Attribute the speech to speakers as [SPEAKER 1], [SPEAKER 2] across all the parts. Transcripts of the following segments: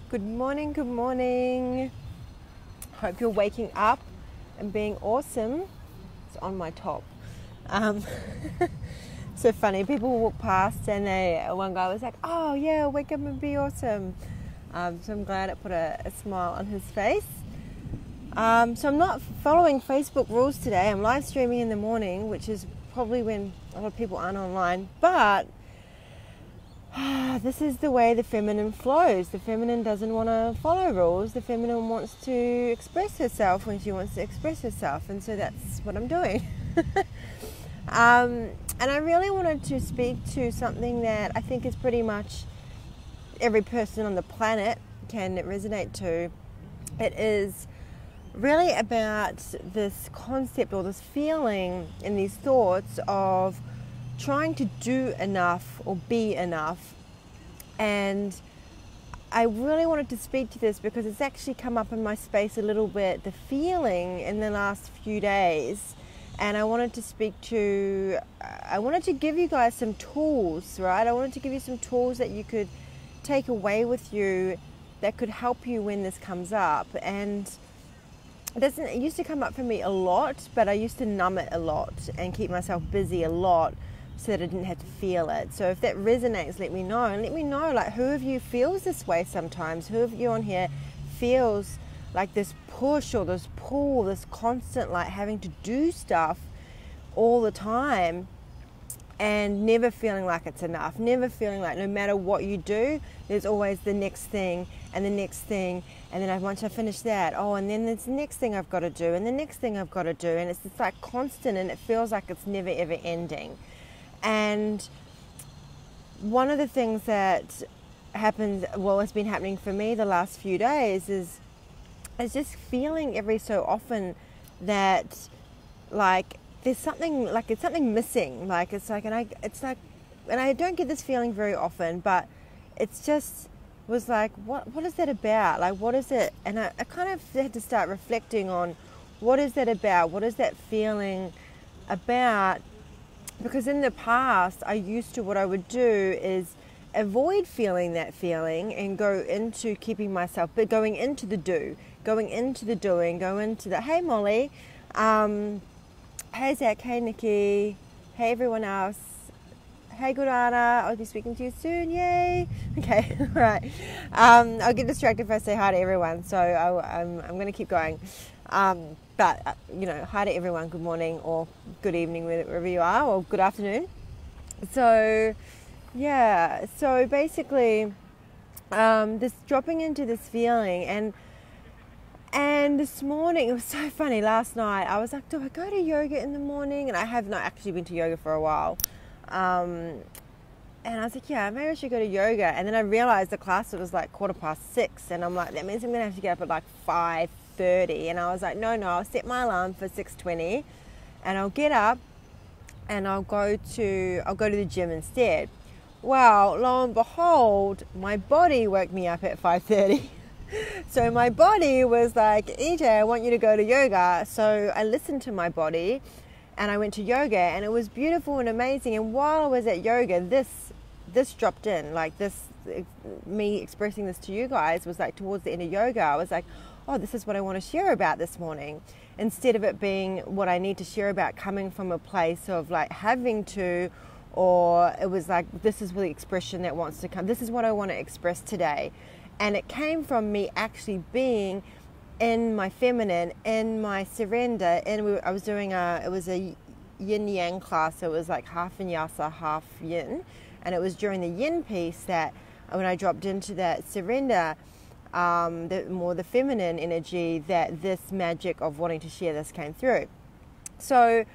[SPEAKER 1] Good morning, good morning. Hope you're waking up and being awesome. It's on my top. Um, so funny, people walk past and one guy was like, oh yeah, wake up and be awesome. So I'm glad it put a smile on his face. So I'm not following Facebook rules today. I'm live streaming in the morning, which is probably when a lot of people aren't online, but this is the way the feminine flows. The feminine doesn't want to follow rules. The feminine wants to express herself when she wants to express herself. And so that's what I'm doing. And I really wanted to speak to something that I think is pretty much every person on the planet can resonate to. It is really about this concept or this feeling and these thoughts of trying to do enough or be enough. And I really wanted to speak to this because it's actually come up in my space a little bit, the feeling in the last few days. And I wanted to give you guys some tools, right? I wanted to give you some tools that you could take away with you that could help you when this comes up. And it used to come up for me a lot, but I used to numb it a lot and keep myself busy a lot, so that I didn't have to feel it. So if that resonates, let me know. And let me know, like, who of you feels this way sometimes? Who of you on here feels like this push or this pull, this constant, like, having to do stuff all the time and never feeling like it's enough, never feeling like no matter what you do, there's always the next thing and the next thing. And then once I finish that, and then there's the next thing I've got to do and the next thing I've got to do. And it's just like constant, and it feels like it's never ever ending. And one of the things that happens, it's been happening for me the last few days is just feeling every so often that, like, there's something, like, it's something missing. Like, and I don't get this feeling very often, but it's just was like, what is that about? Like, what is it? And I kind of had to start reflecting on what is that about? What is that feeling about? Because in the past, what I would do is avoid feeling that feeling and go into keeping myself, but going into the doing, go into the, hey Molly, hey Zach, hey Nikki, hey everyone else, hey Gudana, I'll be speaking to you soon, yay. Okay, right. I'll get distracted if I say hi to everyone, so I'm going to keep going. But hi to everyone, good morning or good evening wherever you are, or good afternoon. So basically this dropping into this feeling, and this morning, it was so funny, last night I was like, do I go to yoga in the morning? And I have not actually been to yoga for a while. And I was like, yeah, maybe I should go to yoga. And then I realized the class was like 6:15, and I'm like, that means I'm going to have to get up at like 5:30. And I was like, no, I'll set my alarm for 6:20 and I'll get up and I'll go to the gym instead. Well, lo and behold, my body woke me up at 5:30. So my body was like, EJ, I want you to go to yoga. So I listened to my body and I went to yoga, and it was beautiful and amazing. And while I was at yoga, this dropped in, like this, me expressing this to you guys was like towards the end of yoga. I was like, oh, this is what I want to share about this morning, instead of it being what I need to share about coming from a place of like having to, or it was like, this is the expression that wants to come. This is what I want to express today. And it came from me actually being in my feminine, in my surrender. And I was doing it was a yin yang class. So it was like half vinyasa, half yin. And it was during the yin piece that when I dropped into that surrender, the feminine energy, that this magic of wanting to share this came through. So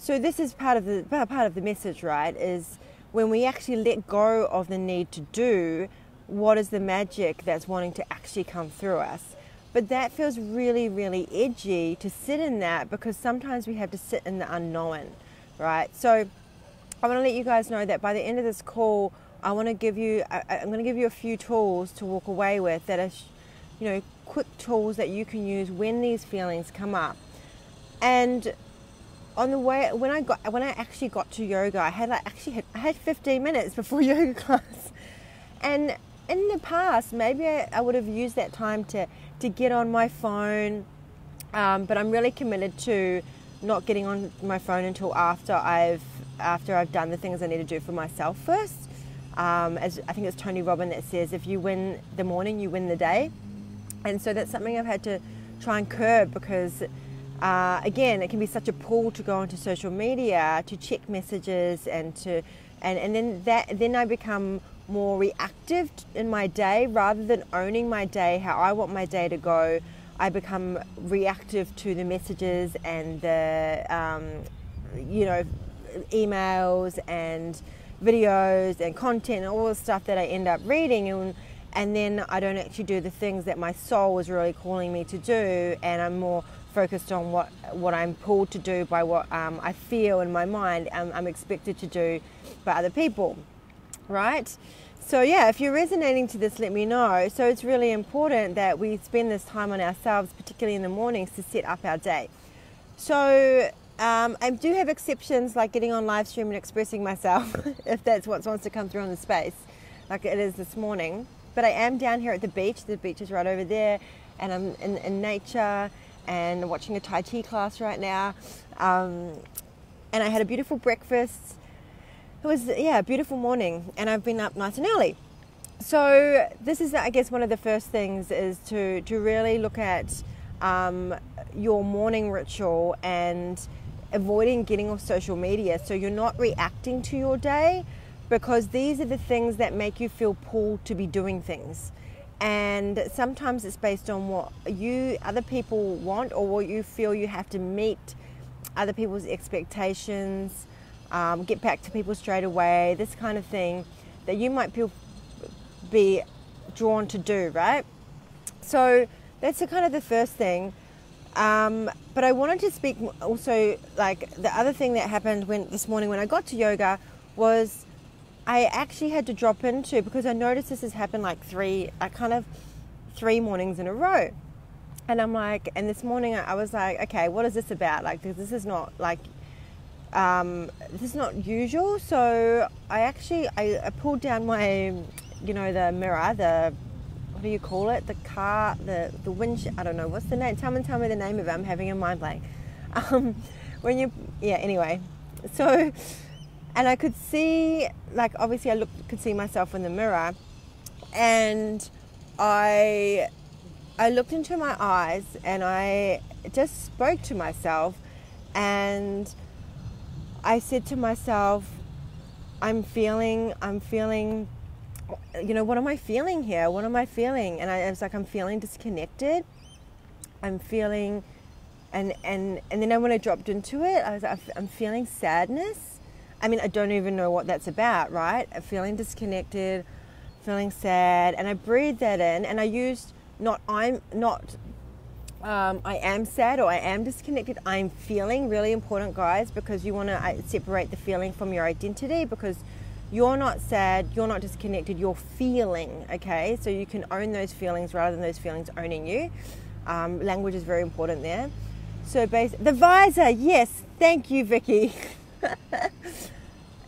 [SPEAKER 1] this is part of the message, right? Is when we actually let go of the need to do, what is the magic that's wanting to actually come through us? But that feels really, really edgy to sit in that, because sometimes we have to sit in the unknown, right? So I want to let you guys know that by the end of this call, I'm going to give you a few tools to walk away with that are, quick tools that you can use when these feelings come up. And on the way, when I actually got to yoga, I had 15 minutes before yoga class, and in the past, maybe I would have used that time to get on my phone, but I'm really committed to not getting on my phone until after I've done the things I need to do for myself first. As I think it's Tony Robbins that says, if you win the morning, you win the day. And so that's something I've had to try and curb, because again, it can be such a pull to go onto social media, to check messages, and then I become more reactive in my day rather than owning my day, how I want my day to go. I become reactive to the messages and the emails and videos and content and all the stuff that I end up reading, and then I don't actually do the things that my soul is really calling me to do, and I'm more focused on what I'm pulled to do by what I feel in my mind I'm expected to do by other people, right? So yeah, if you're resonating to this, let me know. So it's really important that we spend this time on ourselves, particularly in the mornings, to set up our day. So I do have exceptions, like getting on live stream and expressing myself if that's what wants to come through on the space, like it is this morning. But I am down here at the beach. The beach is right over there, and I'm in nature and watching a Tai Chi class right now. And I had a beautiful breakfast. It was, a beautiful morning, and I've been up nice and early. So this is, I guess, one of the first things is to really look at your morning ritual and avoiding getting off social media, so you're not reacting to your day, because these are the things that make you feel pulled to be doing things. And sometimes it's based on what other people want, or what you feel you have to meet other people's expectations, get back to people straight away, this kind of thing that you might be drawn to do, right? So that's kind of the first thing. But I wanted to speak also, like the other thing that happened this morning when I got to yoga was I actually had to drop into, because I noticed this has happened like three mornings in a row. And I'm like, and this morning I was like, okay, what is this about? Like, this is not like, this is not usual. So I pulled down my, the mirror, what do you call it? The car, the windshield, I don't know, what's the name? Tell me the name of it. I'm having a mind blank. Anyway. So, and I could see, like, obviously could see myself in the mirror, and I looked into my eyes and I just spoke to myself, and I said to myself, I'm feeling, what am I feeling here? What am I feeling? And I was like, I'm feeling disconnected. I'm feeling, and then when I dropped into it, I was like, I'm feeling sadness. I mean, I don't even know what that's about, right? I'm feeling disconnected, feeling sad, and I breathed that in, and I used I am sad or I am disconnected. I'm feeling, really important, guys, because you want to separate the feeling from your identity, because you're not sad, you're not disconnected, you're feeling, okay? So you can own those feelings rather than those feelings owning you. Language is very important there. So the visor, yes, thank you, Vicky.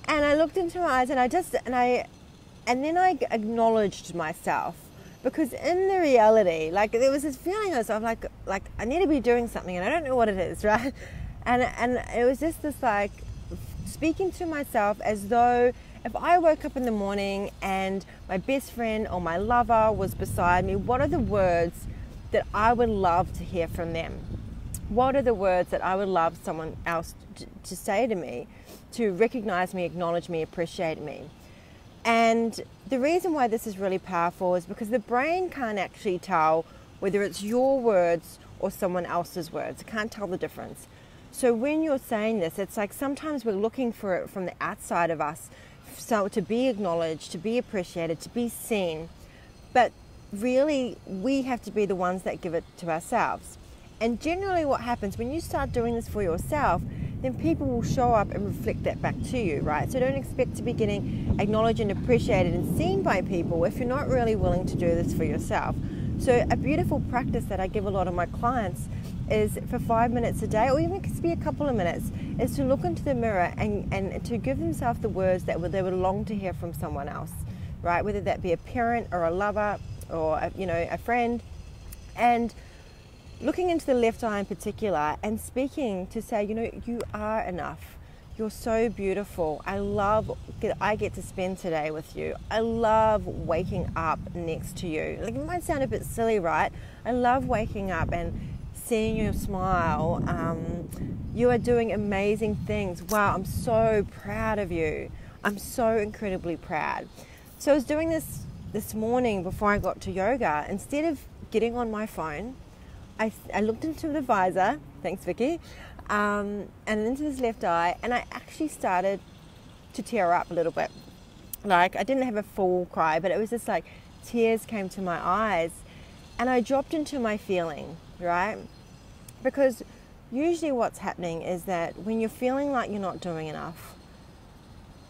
[SPEAKER 1] And I looked into my eyes, and then I acknowledged myself, because in the reality, like, there was this feeling of like I need to be doing something, and I don't know what it is, right? And it was just this, like, speaking to myself as though if I woke up in the morning and my best friend or my lover was beside me, what are the words that I would love to hear from them? What are the words that I would love someone else to say to me, to recognize me, acknowledge me, appreciate me? And the reason why this is really powerful is because the brain can't actually tell whether it's your words or someone else's words. It can't tell the difference. So when you're saying this, it's like sometimes we're looking for it from the outside of us, so to be acknowledged, to be appreciated, to be seen. But really, we have to be the ones that give it to ourselves. And generally what happens when you start doing this for yourself, then people will show up and reflect that back to you, right? So don't expect to be getting acknowledged and appreciated and seen by people if you're not really willing to do this for yourself. So a beautiful practice that I give a lot of my clients is for 5 minutes a day, or even it could be a couple of minutes, is to look into the mirror and to give themselves the words that they would long to hear from someone else, right? Whether that be a parent or a lover or a friend, and looking into the left eye in particular and speaking to say, you are enough. You're so beautiful. I get to spend today with you. I love waking up next to you. Like, it might sound a bit silly, right? I love waking up and seeing you smile. You are doing amazing things. Wow, I'm so proud of you. I'm so incredibly proud. So I was doing this morning before I got to yoga. Instead of getting on my phone, I looked into the visor, thanks Vicky, and into this left eye, and I actually started to tear up a little bit. Like, I didn't have a full cry, but it was just like tears came to my eyes, and I dropped into my feeling, right? Because usually what's happening is that when you're feeling like you're not doing enough,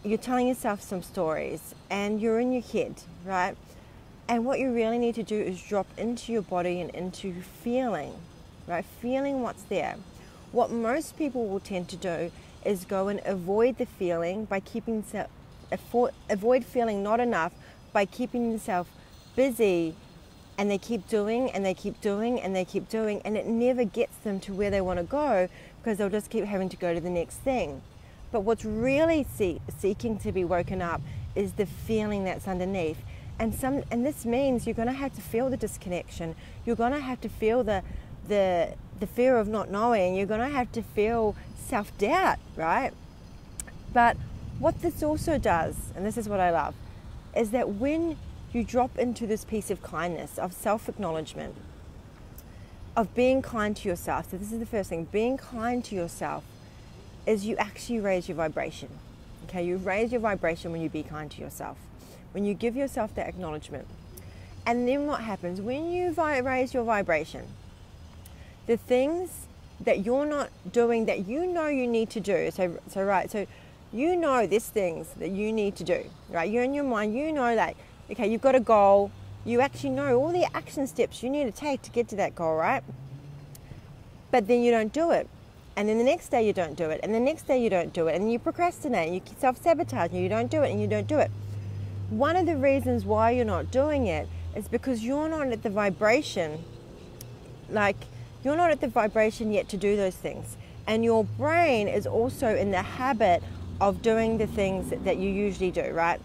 [SPEAKER 1] you're telling yourself some stories and you're in your head, right? And what you really need to do is drop into your body and into feeling, right? Feeling what's there. What most people will tend to do is go and avoid the feeling by avoid feeling not enough by keeping themselves busy, and they keep doing and they keep doing and they keep doing, and it never gets them to where they want to go, because they'll just keep having to go to the next thing. But what's really seeking to be woken up is the feeling that's underneath. And this means you're going to have to feel the disconnection. You're going to have to feel the fear of not knowing. You're going to have to feel self-doubt, right? But what this also does, and this is what I love, is that when you drop into this piece of kindness, of self-acknowledgement, of being kind to yourself. So this is the first thing. Being kind to yourself is you actually raise your vibration. Okay, you raise your vibration when you be kind to yourself. When you give yourself that acknowledgement. And then what happens? When you raise your vibration, the things that you're not doing that you need to do. So you know there's things that you need to do, right? You're in your mind, that, okay, you've got a goal. You actually know all the action steps you need to take to get to that goal, right? But then you don't do it. And then the next day you don't do it. And the next day you don't do it. And you procrastinate. And you self-sabotage. And you don't do it. And you don't do it. One of the reasons why you're not doing it is because you're not at the vibration. Like, you're not at the vibration yet to do those things. And your brain is also in the habit of doing the things that you usually do, right?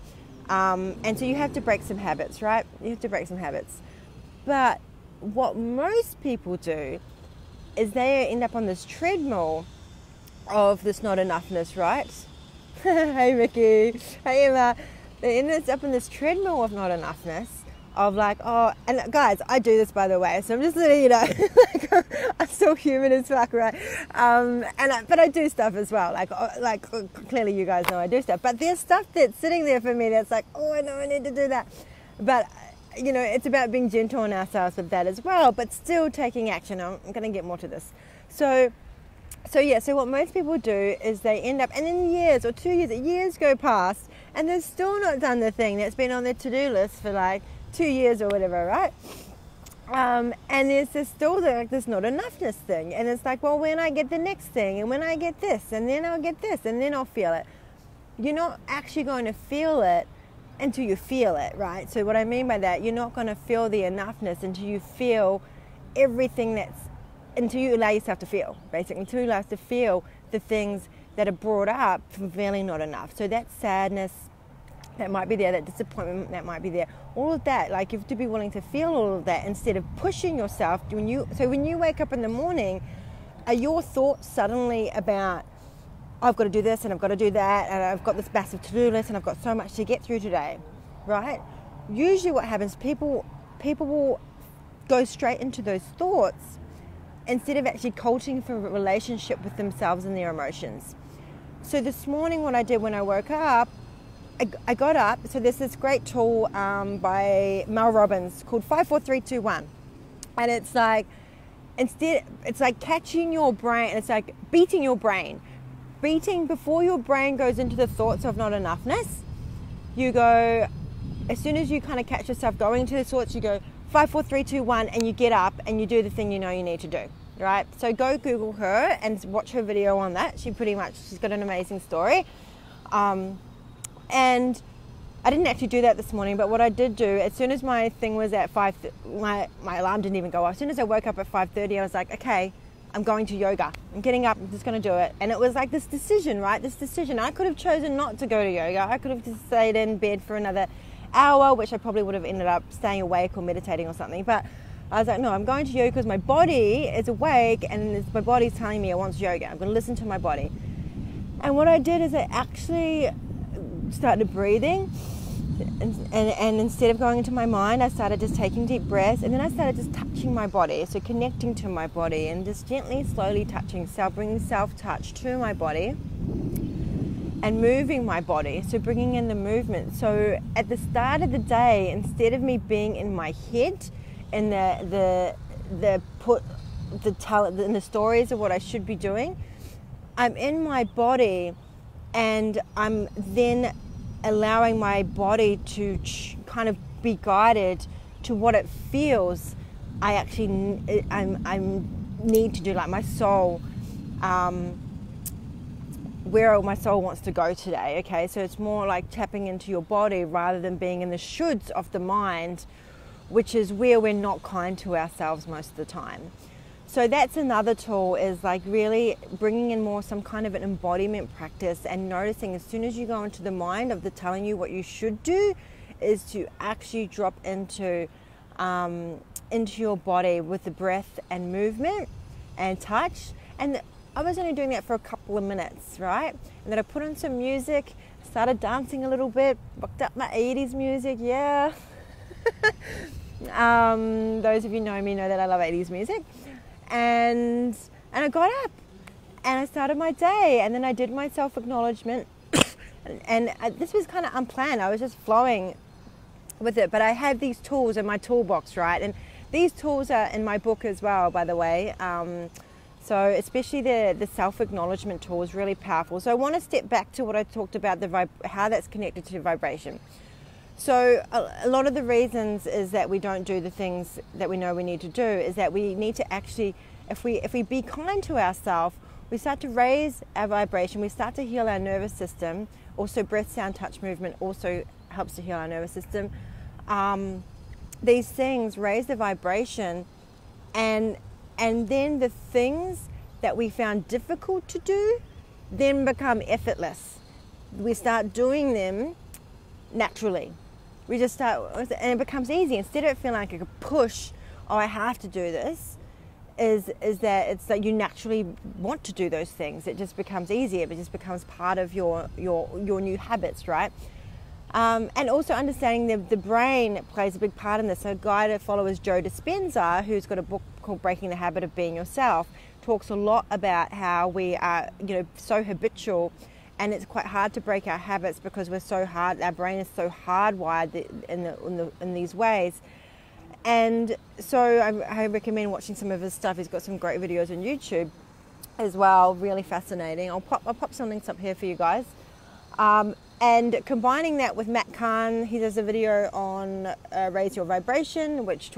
[SPEAKER 1] And so you have to break some habits, right? You have to break some habits. But what most people do is they end up on this treadmill of this not enoughness, right? Hey Vicky, hey Emma. They end up in this treadmill of not enoughness, of like, oh, and guys, I do this, by the way, so I'm just letting you know, like, I'm still human as fuck, right? But I do stuff as well, like clearly you guys know I do stuff, but there's stuff that's sitting there for me that's like, oh, I know I need to do that, but it's about being gentle on ourselves with that as well, but still taking action. I'm going to get more to this. So what most people do is they end up, and in years or 2 years go past, and they've still not done the thing that's been on their to-do list for like 2 years or whatever, right? And there's still this not enoughness thing, and it's like, well, when I get the next thing, and when I get this, and then I'll get this, and then I'll feel it. You're not actually going to feel it until you feel it, right? So what I mean by that, you're not going to feel the enoughness until you feel everything until you allow yourself to feel, basically, until you allow yourself to feel the things that are brought up from feeling not enough. So that sadness that might be there, that disappointment that might be there, all of that, like, you have to be willing to feel all of that instead of pushing yourself. When you wake up in the morning, are your thoughts suddenly about, I've got to do this and I've got to do that and I've got this massive to-do list and I've got so much to get through today, right? Usually what happens, people will go straight into those thoughts instead of actually cultivating a relationship with themselves and their emotions. So this morning what I did when I woke up, I got up. So there's this great tool by Mel Robbins called 5-4-3-2-1. And it's like, it's like catching your brain, it's like beating your brain. Beating before your brain goes into the thoughts of not enoughness. You go, as soon as you kind of catch yourself going into the thoughts, you go 5-4-3-2-1, and you get up and you do the thing you know you need to do, right? So go Google her and watch her video on that. She's got an amazing story. And I didn't actually do that this morning, but what I did do, as soon as my thing was at 5, my alarm didn't even go off. As soon as I woke up at 5:30, I was like, okay, I'm going to yoga. I'm getting up, I'm just going to do it. And it was like this decision, right? This decision. I could have chosen not to go to yoga. I could have just stayed in bed for another hour, which I probably would have ended up staying awake or meditating or something. But I was like, no, I'm going to yoga because my body is awake and my body's telling me it wants yoga. I'm going to listen to my body. And what I did is I actually started breathing, and instead of going into my mind, I started just taking deep breaths, and then I started just touching my body, so connecting to my body and just gently, slowly touching, bringing self-touch to my body and moving my body, so bringing in the movement. So at the start of the day, instead of me being in my head and the stories of what I should be doing, I'm in my body, and I'm then allowing my body to kind of be guided to what it feels I need to do, like my soul, where my soul wants to go today. Okay, so it's more like tapping into your body rather than being in the shoulds of the mind, which is where we're not kind to ourselves most of the time. So that's another tool, is like really bringing in more some kind of an embodiment practice, and noticing as soon as you go into the mind of the telling you what you should do, is to actually drop into your body with the breath and movement and touch. And I was only doing that for a couple of minutes, right? And then I put on some music, started dancing a little bit, booked up my 80s music, yeah. Those of you know me know that I love 80s music. And I got up and I started my day, and then I did my self-acknowledgement and this was kind of unplanned. I was just flowing with it, but I have these tools in my toolbox, right? And these tools are in my book as well, by the way. So especially the self-acknowledgement tool is really powerful. So I want to step back to what I talked about, how that's connected to vibration. So a lot of the reasons is that we don't do the things that we know we need to do is that we need to actually, if we be kind to ourselves, we start to raise our vibration, we start to heal our nervous system. Also breath, sound, touch, movement also helps to heal our nervous system. These things raise the vibration, and then the things that we found difficult to do then become effortless. We start doing them naturally. We just start, and it becomes easy. Instead of it feeling like a push, oh, I have to do this, is that it's that you naturally want to do those things. It just becomes easier. It just becomes part of your new habits, right? And also understanding the brain plays a big part in this. So a guy that follows Joe Dispenza, who's got a book called Breaking the Habit of Being Yourself, talks a lot about how we are, so habitual. And it's quite hard to break our habits because we're so hard. Our brain is so hardwired in these ways. And so I recommend watching some of his stuff. He's got some great videos on YouTube as well, really fascinating. I'll pop some links up here for you guys. And combining that with Matt Kahn, he does a video on Raise Your Vibration, which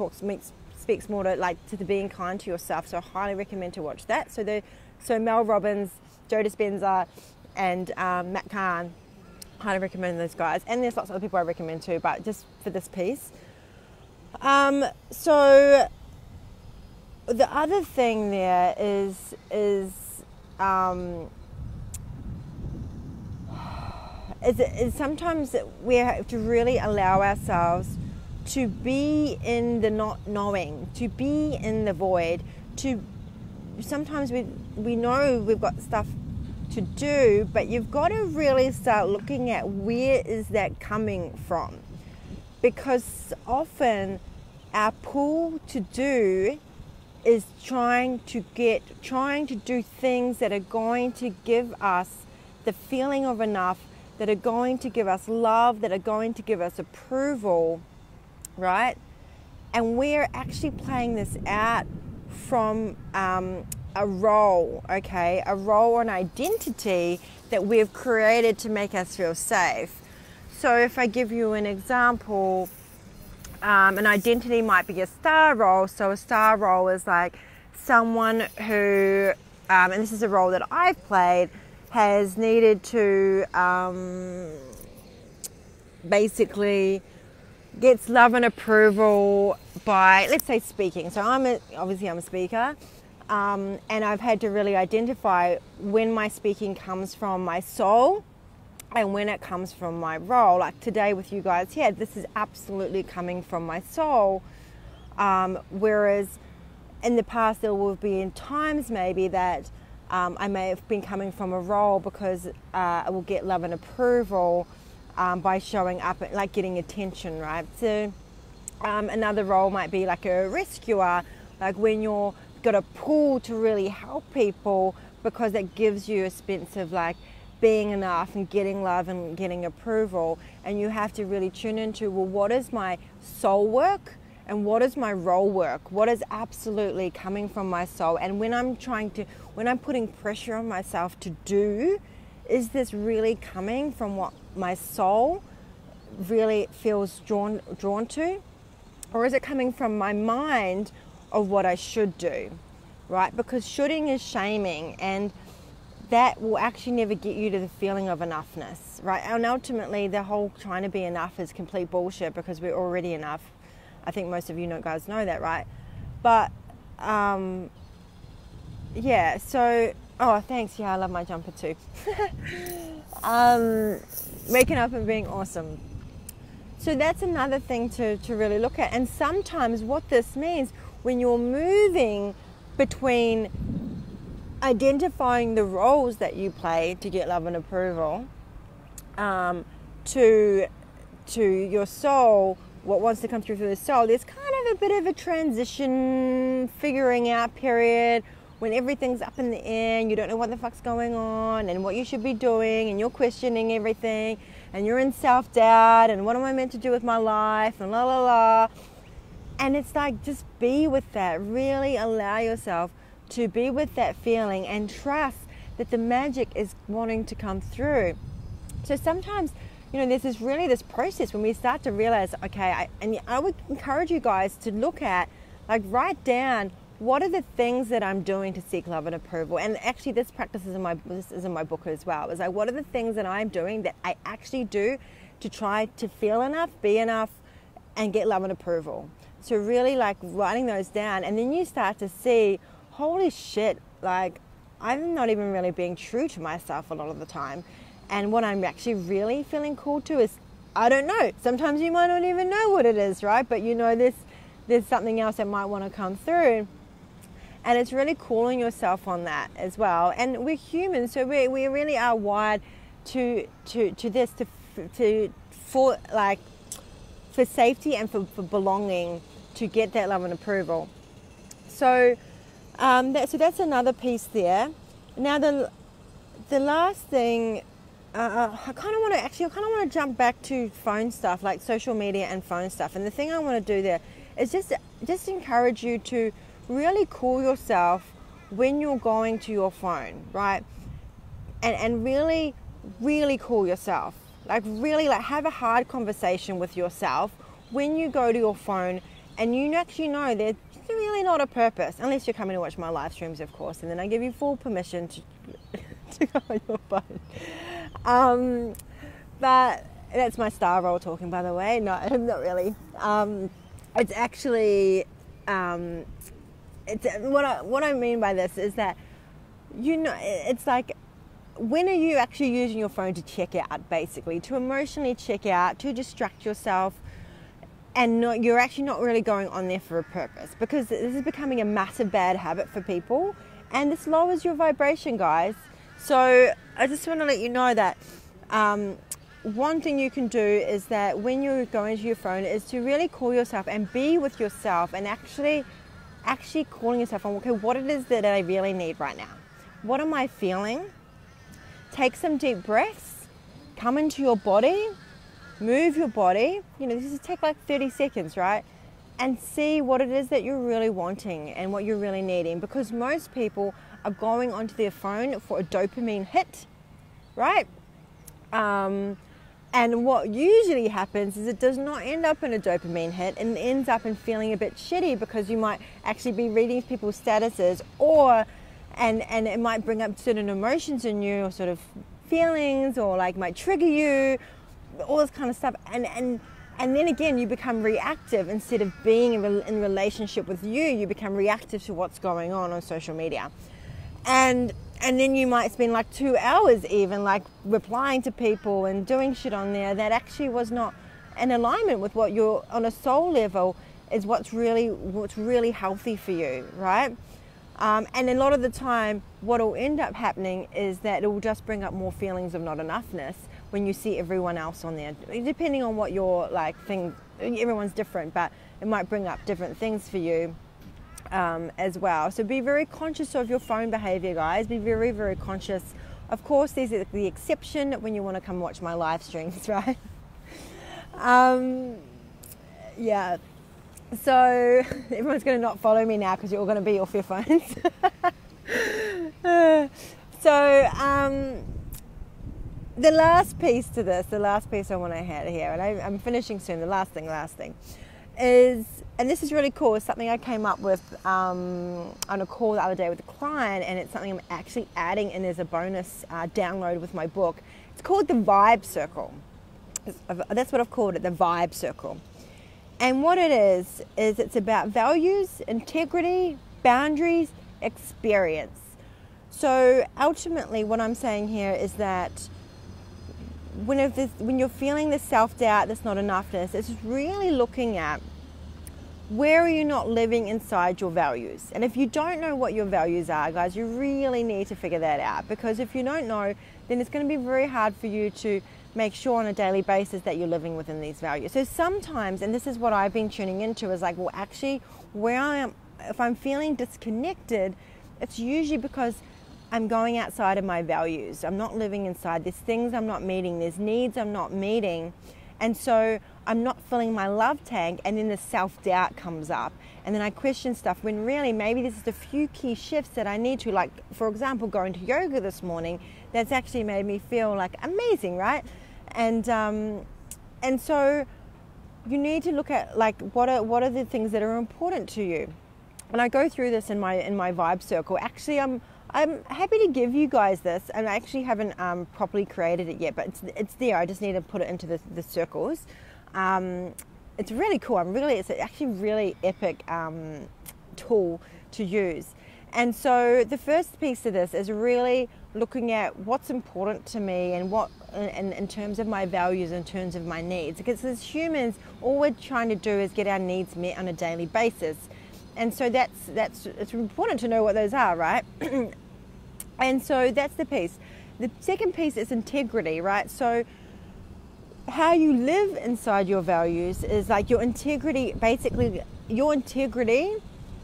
[SPEAKER 1] speaks more to the being kind to yourself. So I highly recommend to watch that. So Mel Robbins, Joe Dispenza, and Matt Kahn, highly recommend those guys. And there's lots of other people I recommend too, but just for this piece. So the other thing there is sometimes we have to really allow ourselves to be in the not knowing, to be in the void. Sometimes we know we've got stuff to do, but you've got to really start looking at where is that coming from, because often our pull to do is trying to do things that are going to give us the feeling of enough, that are going to give us love, that are going to give us approval, right? And we're actually playing this out from a role, okay? A role or an identity that we've created to make us feel safe. So if I give you an example, an identity might be a star role. So a star role is like someone who, and this is a role that I've played, has needed to basically gets love and approval by, let's say, speaking. So obviously I'm a speaker, and I've had to really identify when my speaking comes from my soul and when it comes from my role. Like today with you guys here, this is absolutely coming from my soul, whereas in the past there will be in times maybe that I may have been coming from a role because I will get love and approval by showing up, like getting attention, right? So another role might be like a rescuer, like when you're got a pull to really help people because it gives you a sense of like being enough and getting love and getting approval. And you have to really tune into, well, what is my soul work and what is my role work? What is absolutely coming from my soul? And when I'm putting pressure on myself to do, is this really coming from what my soul really feels drawn to? Or is it coming from my mind of what I should do, right? Because shoulding is shaming, and that will actually never get you to the feeling of enoughness, right? And ultimately, the whole trying to be enough is complete bullshit because we're already enough. I think most of you guys know that, right? But, yeah, so, oh, thanks. Yeah, I love my jumper too. Waking up and being awesome. So that's another thing to really look at. And sometimes what this means when you're moving between identifying the roles that you play to get love and approval, to your soul, what wants to come through the soul, there's kind of a bit of a transition, figuring out period when everything's up in the air and you don't know what the fuck's going on and what you should be doing, and you're questioning everything and you're in self-doubt and what am I meant to do with my life and la la la. And it's like, just be with that. Really allow yourself to be with that feeling and trust that the magic is wanting to come through. So sometimes, there's this process when we start to realize, okay, I would encourage you guys to look at, like, write down what are the things that I'm doing to seek love and approval. And actually this practice is in my book as well. It's like, what are the things that I'm doing that I actually do to try to feel enough, be enough, and get love and approval. So really like writing those down, and then you start to see, holy shit, like I'm not even really being true to myself a lot of the time. And what I'm actually really feeling called to is, I don't know. Sometimes you might not even know what it is, right? But there's something else that might want to come through. And it's really calling yourself on that as well. And we're humans, so we really are wired for safety and for belonging, to get that love and approval. So that's another piece there. Now the last thing, I kind of want to jump back to phone stuff, like social media and phone stuff. And the thing I want to do there is just encourage you to really call yourself when you're going to your phone, right? And really, really call yourself. Like really, like have a hard conversation with yourself when you go to your phone, and you actually know there's really not a purpose, unless you're coming to watch my live streams, of course, and then I give you full permission to go on your phone. But that's my star role talking, by the way. No, not really. It's actually, what I mean by this is that, it's like, when are you actually using your phone to check out, basically, to emotionally check out, to distract yourself, and you're actually not really going on there for a purpose, because this is becoming a massive bad habit for people, and this lowers your vibration, guys. So I just want to let you know that one thing you can do is that when you're going to your phone is to really call yourself and be with yourself, and actually calling yourself on, okay, what it is that I really need right now. What am I feeling? Take some deep breaths, come into your body, move your body. This is take like 30 seconds, right? And see what it is that you're really wanting and what you're really needing. Because most people are going onto their phone for a dopamine hit, right? And what usually happens is it does not end up in a dopamine hit, and ends up in feeling a bit shitty, because you might actually be reading people's statuses, and it might bring up certain emotions in you, or sort of feelings, or like might trigger you. all this kind of stuff. And then again, you become reactive instead of being in relationship with you. You become reactive to what's going on social media. And then you might spend like 2 hours even like replying to people and doing shit on there that actually was not in alignment with what you're on a soul level is what's really healthy for you, right? And a lot of the time, what will end up happening is that it will just bring up more feelings of not enoughness when you see everyone else on there. Depending on what your like thing, everyone's different, but it might bring up different things for you as well. So be very conscious of your phone behavior, guys. Be very, very conscious. Of course, there's the exception when you want to come watch my live streams, right? Yeah. So everyone's going to not follow me now because you're all going to be off your phones. The last piece to this, the last piece I want to add here, and I'm finishing soon, the last thing is, and this is really cool, it's something I came up with on a call the other day with a client, and it's something I'm actually adding in as a bonus download with my book. It's called the Vibe Circle. That's what I've called it, the Vibe Circle. And what it is it's about values, integrity, boundaries, experience. So ultimately what I'm saying here is that when you're feeling this self-doubt, this not enoughness, it's really looking at where are you not living inside your values. And if you don't know what your values are, guys, you really need to figure that out, because if you don't know, then it's going to be very hard for you to make sure on a daily basis that you're living within these values. So sometimes, and this is what I've been tuning into, is like, well, actually, where I am, if I'm feeling disconnected, it's usually because I'm going outside of my values. I'm not living inside. There's things I'm not meeting. There's needs I'm not meeting. And so I'm not filling my love tank, and then the self-doubt comes up. And then I question stuff when really maybe this is a few key shifts that I need to, like, for example, going to yoga this morning, that's actually made me feel like amazing, right? And so you need to look at like what are the things that are important to you. And I go through this in my Vibe Circle. Actually, I'm happy to give you guys this, and I actually haven't properly created it yet, but it's there. I just need to put it into the circles. It's really cool. It's actually really epic tool to use. And so the first piece of this is really looking at what's important to me and what, in terms of my values, in terms of my needs. Because as humans, all we're trying to do is get our needs met on a daily basis. And so it's important to know what those are, right? And so that's the piece. The second piece is integrity, right? So how you live inside your values is like your integrity, basically your integrity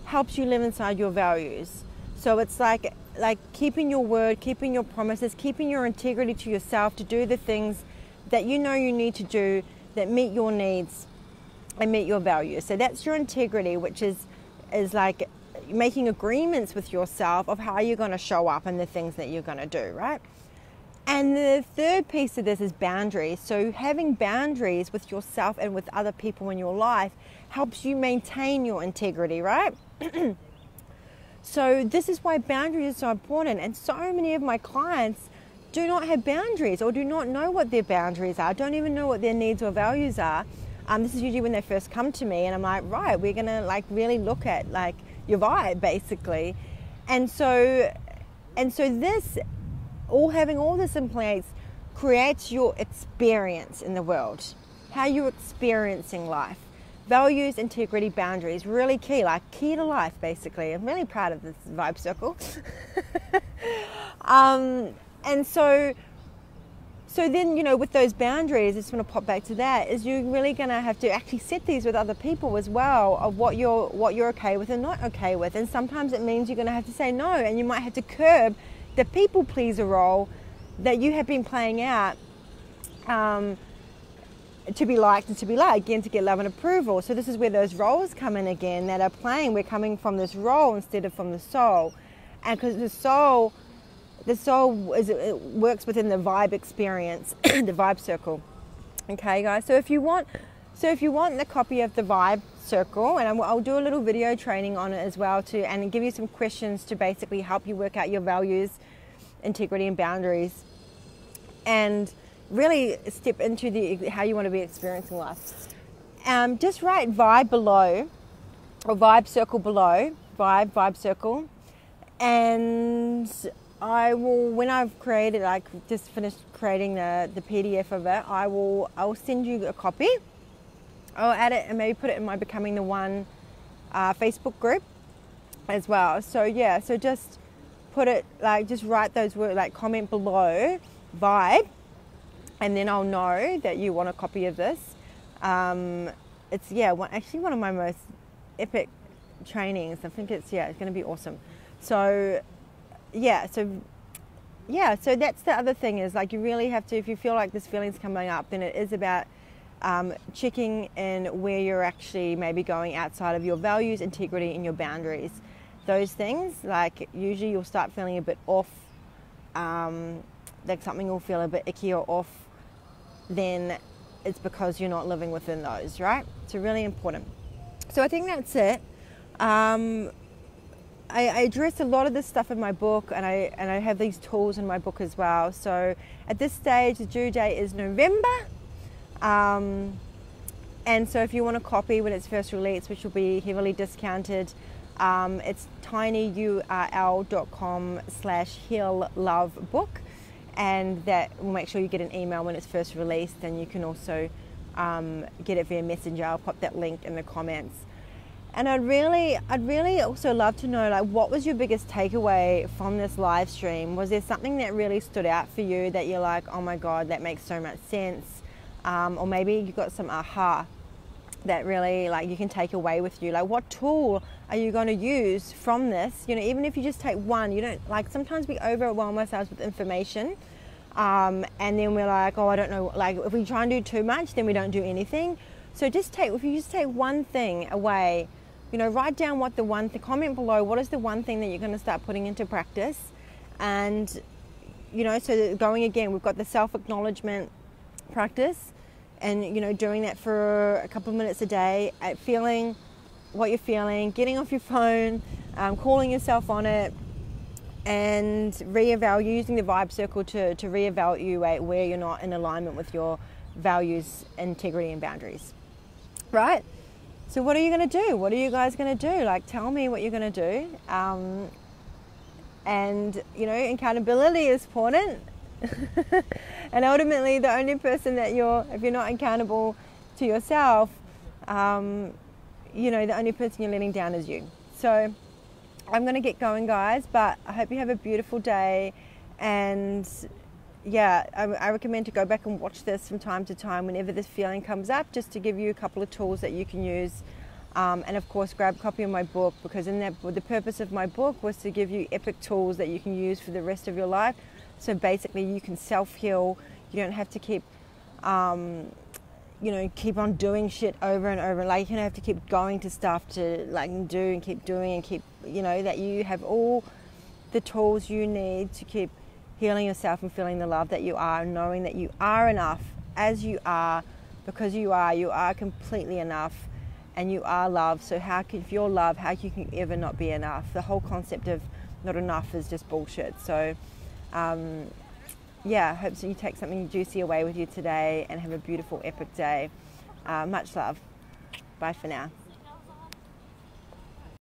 [SPEAKER 1] helps you live inside your values. So it's like keeping your word, keeping your promises, keeping your integrity to yourself to do the things that you know you need to do that meet your needs and meet your values. So that's your integrity, which is like making agreements with yourself of how you're going to show up and the things that you're going to do, right? And the third piece of this is boundaries. So having boundaries with yourself and with other people in your life helps you maintain your integrity, right? So this is why boundaries are so important. And so many of my clients do not have boundaries or do not know what their boundaries are, don't even know what their needs or values are. This is usually when they first come to me, and I'm like, right, we're going to like really look at like your vibe basically. And so this, having all this in place creates your experience in the world, how you're experiencing life. Values, integrity, boundaries, really key, like key to life basically. I'm really proud of this Vibe Circle. And so then, you know, with those boundaries, I just want to pop back to that, is you're really going to have to actually set these with other people as well, of what you're okay with and not okay with. And sometimes it means you're going to have to say no, and you might have to curb the people pleaser role that you have been playing out to be liked and to be liked, again, to get love and approval. So this is where those roles come in again that are playing. We're coming from this role instead of from the soul. And because the soul it works within the vibe experience, the Vibe Circle. Okay, guys. So if you want the copy of the Vibe Circle, and I'll do a little video training on it as well and give you some questions to basically help you work out your values, integrity, and boundaries. And really step into how you want to be experiencing life. Just write vibe below, or vibe circle below, vibe circle, and I will, when I've created, like just finished creating the PDF of it, I will send you a copy. I'll add it and maybe put it in my Becoming the One Facebook group as well. So yeah, so just put it, like just write those words, like comment below vibe, and then I'll know that you want a copy of this. It's actually one of my most epic trainings. I think it's going to be awesome. So so that's the other thing, is like you really have to, if you feel like this feeling's coming up, then it is about checking in where you're actually maybe going outside of your values, integrity, and your boundaries. Those things, like usually you'll start feeling a bit off, like something will feel a bit icky or off, then it's because you're not living within those, right? So really important. So I think that's it. I address a lot of this stuff in my book, and I have these tools in my book as well. So at this stage, the due date is November. And so if you want a copy when it's first released, which will be heavily discounted, it's tinyurl.com/heallovebook, and that will make sure you get an email when it's first released. And you can also get it via Messenger. I'll pop that link in the comments. And I'd really also love to know, like, what was your biggest takeaway from this live stream? Was there something that really stood out for you that you're like, oh my God, that makes so much sense? Or maybe you got some aha that really, like, you can take away with you. Like, what tool are you going to use from this? You know, even if you just take one, you don't, like, sometimes we overwhelm ourselves with information, and then we're like, oh, I don't know. Like, if we try and do too much, then we don't do anything. So if you just take one thing away, you know, write down what the one thing, comment below, what is the one thing that you're going to start putting into practice. And, you know, so going again, we've got the self-acknowledgement practice, and, you know, doing that for a couple of minutes a day, at feeling what you're feeling, getting off your phone, calling yourself on it, and using the vibe circle to reevaluate where you're not in alignment with your values, integrity, and boundaries. Right? So what are you going to do? What are you guys going to do? Like, tell me what you're going to do. And, you know, accountability is important. And ultimately, the only person that if you're not accountable to yourself, you know, the only person you're letting down is you. So I'm going to get going, guys, but I hope you have a beautiful day. And yeah, I recommend to go back and watch this from time to time whenever this feeling comes up, just to give you a couple of tools that you can use. And of course, grab a copy of my book, because the purpose of my book was to give you epic tools that you can use for the rest of your life. So basically, you can self-heal. You don't have to keep on doing shit over and over. Like, you don't have to keep going to stuff to like do and keep doing and keep, you know, that you have all the tools you need to keep healing yourself and feeling the love that you are, knowing that you are enough as you are, because you are completely enough, and you are love. So if you're love, how can you ever not be enough? The whole concept of not enough is just bullshit. So yeah, I hope so you take something juicy away with you today, and have a beautiful, epic day. Much love. Bye for now.